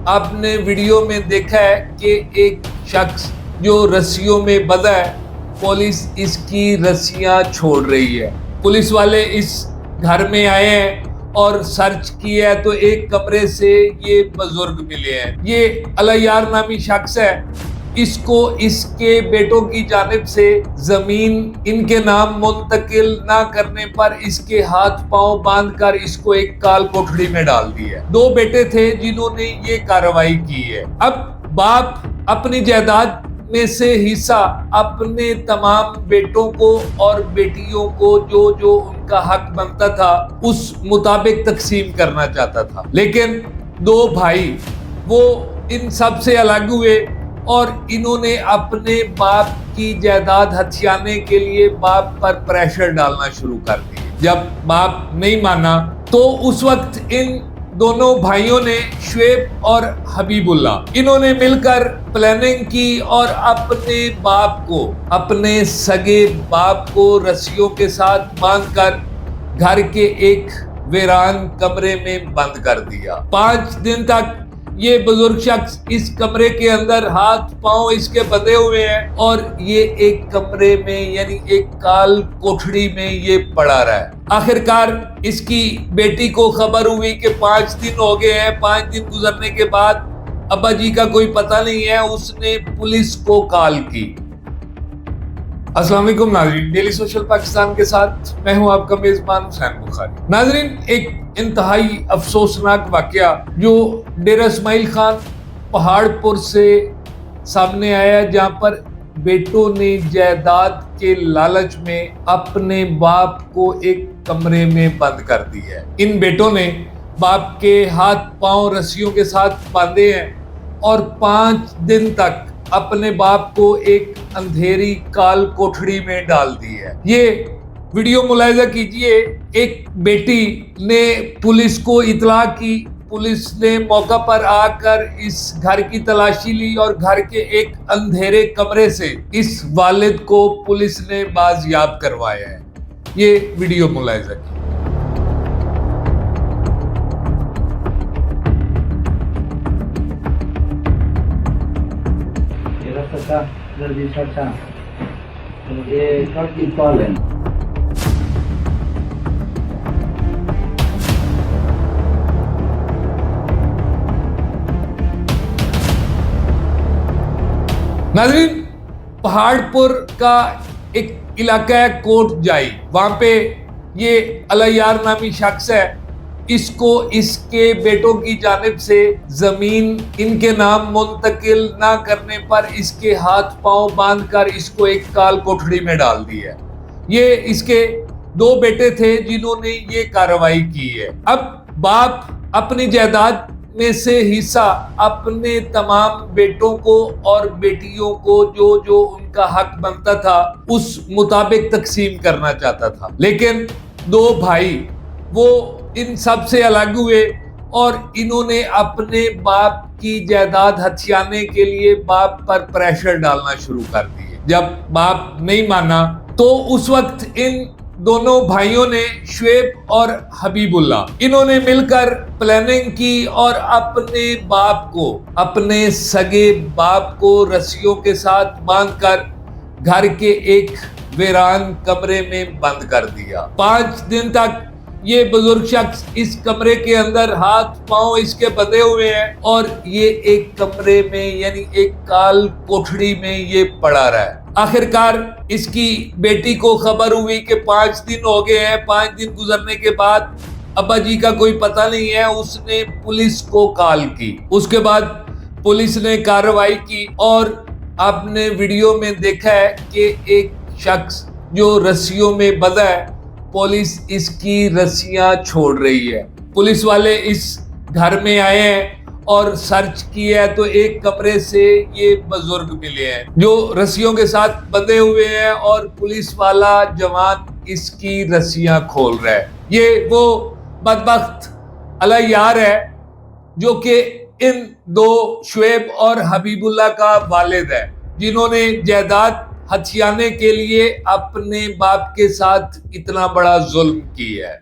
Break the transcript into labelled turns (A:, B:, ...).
A: आपने वीडियो में देखा है कि एक शख्स जो रस्सियों में बंधा है, पुलिस इसकी रस्सियां छोड़ रही है। पुलिस वाले इस घर में आए हैं और सर्च किया है तो एक कमरे से ये बुजुर्ग मिले हैं। ये अलयार नामी शख्स है। इसको इसके बेटों की जानिब से जमीन इनके नाम मुंतकिल ना करने पर इसके हाथ पांव बांधकर इसको एक काल कोठड़ी में डाल दिया है। दो बेटे थे जिन्होंने ये कार्रवाई की है। अब बाप अपनी जायदाद में से हिस्सा अपने तमाम बेटों को और बेटियों को जो जो उनका हक बनता था उस मुताबिक तकसीम करना चाहता था, लेकिन दो भाई वो इन सब से अलग हुए और इन्होंने अपने बाप की जायदाद हथियाने के लिए बाप पर प्रेशर डालना शुरू कर दिया। जब बाप नहीं माना तो उस वक्त इन दोनों भाइयों ने शुएब और हबीबुल्ला इन्होंने मिलकर प्लानिंग की और अपने सगे बाप को रस्सियों के साथ बांधकर घर के एक वीरान कमरे में बंद कर दिया। 5 दिन तक ये बुजुर्ग शख्स इस कमरे के अंदर हाथ पांव इसके बंधे हुए हैं और ये एक कमरे में यानी एक काल कोठड़ी में ये पड़ा रहा है। आखिरकार इसकी बेटी को खबर हुई कि 5 दिन हो गए हैं। 5 दिन गुजरने के बाद अब्बा जी का कोई पता नहीं है। उसने पुलिस को कॉल की। अस्सलाम वालेकुम नाज़रीन, डेली सोशल पाकिस्तान के साथ मैं हूं आपका मेजबान हुसैन बुखारी। नाज़रीन, एक इंतहाई अफसोसनाक वाकया जो डेरा इस्माइल खान पहाड़पुर से सामने आया, जहां पर बेटों ने जायदाद के लालच में अपने बाप को एक कमरे में बंद कर दिया है। इन बेटों ने बाप के हाथ पांव रस्सियों के साथ बांधे हैं और 5 दिन तक अपने बाप को एक अंधेरी काल कोठड़ी में डाल दी है। ये वीडियो मुलाहिजा कीजिए। एक बेटी ने पुलिस को इतला की। पुलिस ने मौका पर आकर इस घर की तलाशी ली और घर के एक अंधेरे कमरे से इस वालिद को पुलिस ने बाजियाब करवाया है। ये वीडियो मुलाहिजा कीजिए। नाज़रीन, पहाड़पुर का एक इलाका है कोट जाई, वहां पे ये अलयार नामी शख्स है। इसको इसके बेटों की जानिब से जमीन इनके नाम मुंतकिल ना करने पर इसके हाथ पांव बांधकर इसको एक काल कोठड़ी में डाल दिया है। ये इसके 2 बेटे थे जिन्होंने ये कार्रवाई की है। अब बाप अपनी जायदाद में से हिस्सा अपने तमाम बेटों को और बेटियों को जो जो उनका हक बनता था उस मुताबिक तकसीम करना चाहता था, लेकिन 2 भाई वो इन सब से अलग हुए और इन्होंने अपने बाप की जायदाद हथियाने के लिए बाप पर प्रेशर डालना शुरू कर दिए। जब बाप नहीं माना तो उस वक्त इन दोनों भाइयों ने शुएब और हबीबुल्ला इन्होंने मिलकर प्लानिंग की और अपने सगे बाप को रस्सियों के साथ बांधकर घर के एक वीरान कमरे में बंद कर दिया। 5 दिन तक ये बुजुर्ग शख्स इस कमरे के अंदर हाथ पांव इसके बंधे हुए हैं और ये एक कमरे में यानी एक काल कोठड़ी में ये पड़ा रहा है। आखिरकार इसकी बेटी को खबर हुई कि 5 दिन हो गए हैं। 5 दिन गुजरने के बाद अब्बा जी का कोई पता नहीं है। उसने पुलिस को कॉल की। उसके बाद पुलिस ने कार्रवाई की और आपने वीडियो में देखा है कि एक शख्स जो रस्सियों में बंधा है, पुलिस इसकी रस्सियां छोड़ रही है। पुलिस वाले इस घर में आए हैं और सर्च किया है तो एक कमरे से ये बुजुर्ग मिले हैं जो रस्सियों के साथ बंधे हुए हैं और पुलिस वाला जवान इसकी रस्सियां खोल रहा है। ये वो बदबख्त अलयार है जो कि इन 2 शुएब और हबीबुल्ला का वालिद है, जिन्होंने जायदाद हथियाने के लिए अपने बाप के साथ इतना बड़ा जुल्म किया है।